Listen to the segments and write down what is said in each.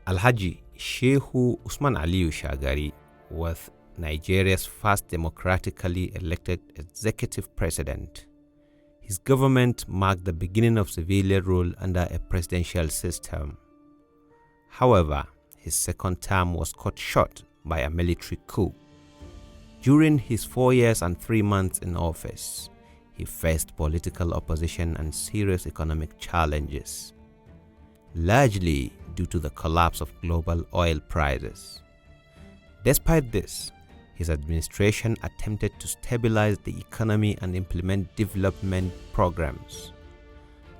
Alhaji Shehu Shagari was Nigeria's first democratically elected executive president. His government marked the beginning of civilian rule under a presidential system. However, his second term was cut short by a military coup. During his 4 years and 3 months in office, he faced political opposition and serious economic challenges, largely due to the collapse of global oil prices. Despite this, his administration attempted to stabilize the economy and implement development programs.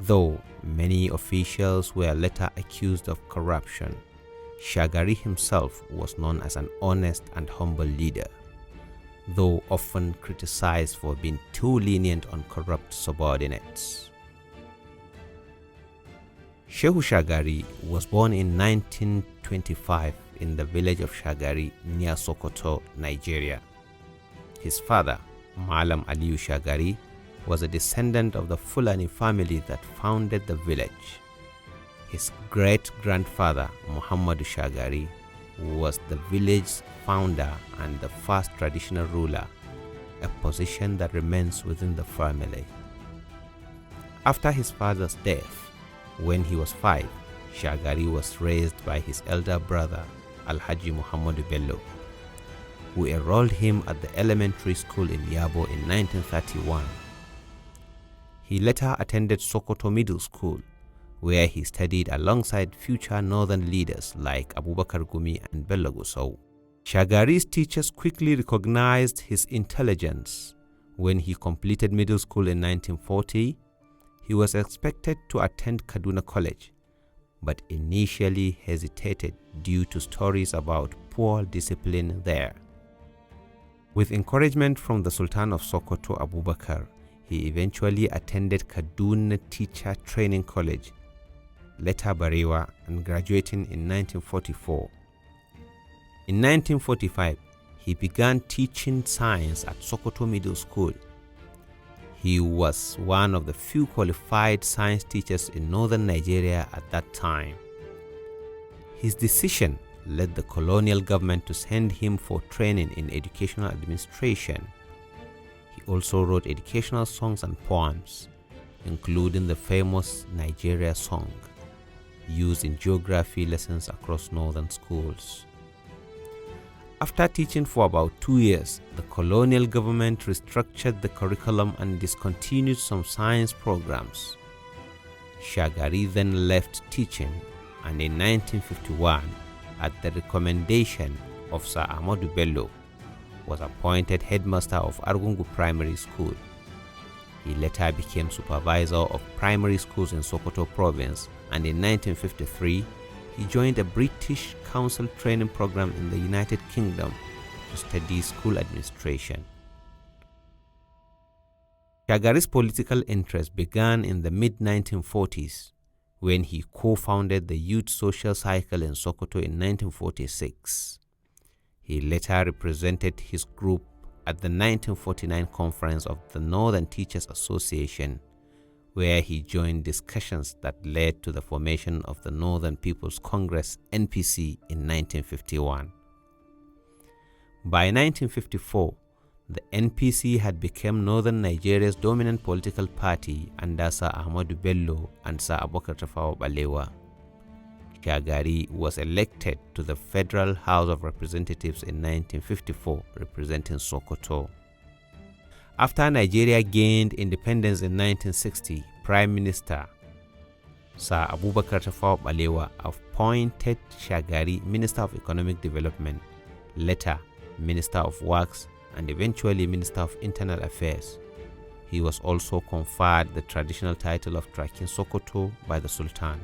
Though many officials were later accused of corruption, Shagari himself was known as an honest and humble leader, though often criticized for being too lenient on corrupt subordinates. Shehu Shagari was born in 1925 in the village of Shagari near Sokoto, Nigeria. His father, Malam Aliyu Shagari, was a descendant of the Fulani family that founded the village. His great-grandfather, Muhammadu Shagari, was the village's founder and the first traditional ruler, a position that remains within the family. After his father's death, when he was 5, Shagari was raised by his elder brother, Alhaji Muhammadu Bello, who enrolled him at the elementary school in Yabo in 1931. He later attended Sokoto Middle School, where he studied alongside future northern leaders like Abubakar Gumi and Bello Gusau. Shagari's teachers quickly recognized his intelligence. When he completed middle school in 1940, he was expected to attend Kaduna College, but initially hesitated due to stories about poor discipline there. With encouragement from the Sultan of Sokoto, Abubakar, he eventually attended Kaduna Teacher Training College, later Barewa, and graduating in 1944. In 1945, he began teaching science at Sokoto Middle School. He was one of the few qualified science teachers in northern Nigeria at that time. His decision led the colonial government to send him for training in educational administration. He also wrote educational songs and poems, including the famous Nigeria song, used in geography lessons across northern schools. After teaching for about 2 years, the colonial government restructured the curriculum and discontinued some science programs. Shagari then left teaching, and in 1951, at the recommendation of Sir Ahmadu Bello, was appointed headmaster of Argungu Primary School. He later became supervisor of primary schools in Sokoto province, and in 1953, he joined a British Council training program in the United Kingdom to study school administration. Shagari's political interest began in the mid-1940s when he co-founded the Youth Social Cycle in Sokoto in 1946. He later represented his group at the 1949 conference of the Northern Teachers Association, where he joined discussions that led to the formation of the Northern People's Congress (NPC) in 1951. By 1954, the NPC had become northern Nigeria's dominant political party under Sir Ahmadu Bello and Sir Abubakar Tafawa Balewa. Shagari was elected to the Federal House of Representatives in 1954, representing Sokoto. After Nigeria gained independence in 1960, Prime Minister Sir Abubakar Tafawa Balewa appointed Shagari Minister of Economic Development, later Minister of Works, and eventually Minister of Internal Affairs. He was also conferred the traditional title of Trakin Sokoto by the Sultan.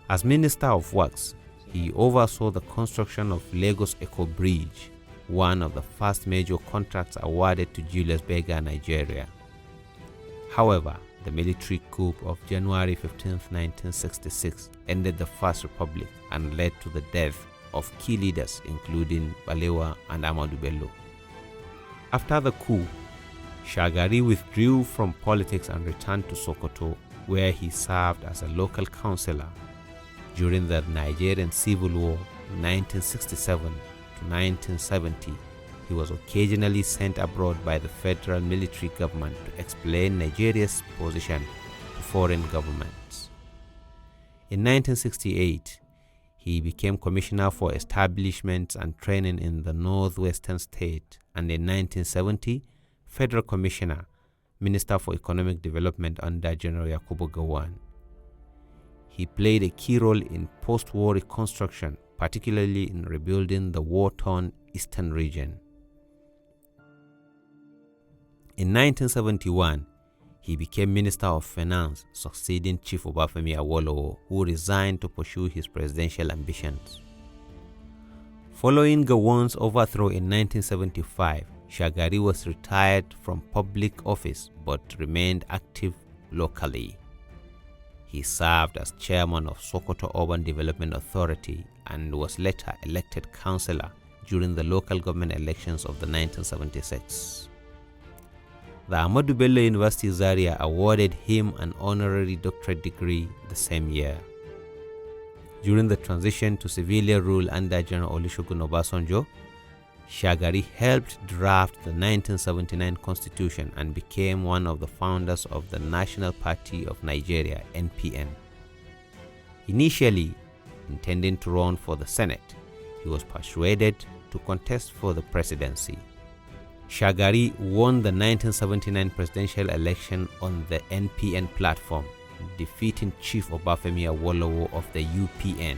As Minister of Works, he oversaw the construction of Lagos Eco Bridge, one of the first major contracts awarded to Julius Berger, Nigeria. However, the military coup of January 15, 1966 ended the First Republic and led to the death of key leaders including Balewa and Ahmadu Bello. After the coup, Shagari withdrew from politics and returned to Sokoto, where he served as a local councillor. During the Nigerian Civil War 1967 to 1970, he was occasionally sent abroad by the federal military government to explain Nigeria's position to foreign governments. In 1968, he became Commissioner for Establishments and Training in the Northwestern State, and in 1970, Federal Commissioner, Minister for Economic Development under General Yakubu Gowon. He played a key role in post-war reconstruction, particularly in rebuilding the war-torn eastern region. In 1971, he became Minister of Finance, succeeding Chief Obafemi Awolowo, who resigned to pursue his presidential ambitions. Following Gowon's overthrow in 1975, Shagari was retired from public office but remained active locally. He served as chairman of Sokoto Urban Development Authority and was later elected councillor during the local government elections of the 1976. The Ahmadu Bello University Zaria awarded him an honorary doctorate degree the same year. During the transition to civilian rule under General Olusegun Obasanjo, Shagari helped draft the 1979 Constitution and became one of the founders of the National Party of Nigeria, NPN. Initially intending to run for the Senate, he was persuaded to contest for the presidency. Shagari won the 1979 presidential election on the NPN platform, defeating Chief Obafemi Awolowo of the UPN.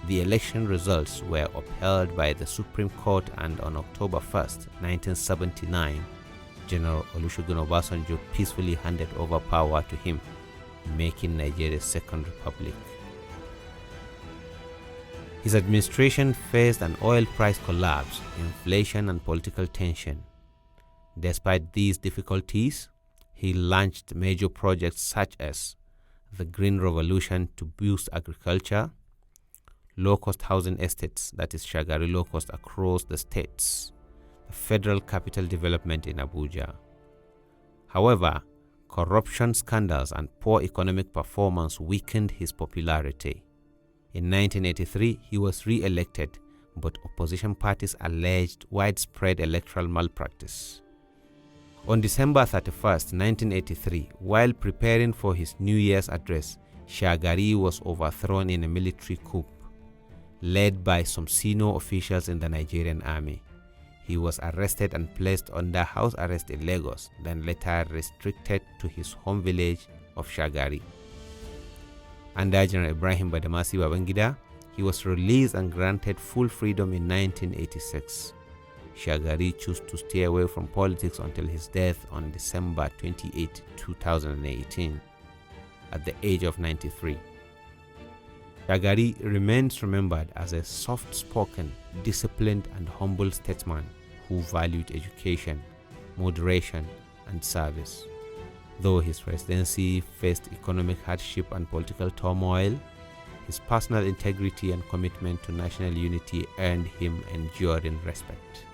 The election results were upheld by the Supreme Court, and on October 1, 1979, General Olusegun Obasanjo peacefully handed over power to him, making Nigeria's second republic. His administration faced an oil price collapse, inflation, and political tension. Despite these difficulties, he launched major projects such as the Green Revolution to boost agriculture, low-cost housing estates, that is Shagari low-cost across the states, the federal capital development in Abuja. However, corruption scandals and poor economic performance weakened his popularity. In 1983, he was re-elected, but opposition parties alleged widespread electoral malpractice. On December 31, 1983, while preparing for his New Year's address, Shagari was overthrown in a military coup, led by some senior officials in the Nigerian army. He was arrested and placed under house arrest in Lagos, then later restricted to his home village of Shagari. Under General Ibrahim Badamasi Babangida, he was released and granted full freedom in 1986. Shagari chose to stay away from politics until his death on December 28, 2018, at the age of 93. Shagari remains remembered as a soft-spoken, disciplined, and humble statesman who valued education, moderation, and service. Though his presidency faced economic hardship and political turmoil, his personal integrity and commitment to national unity earned him enduring respect.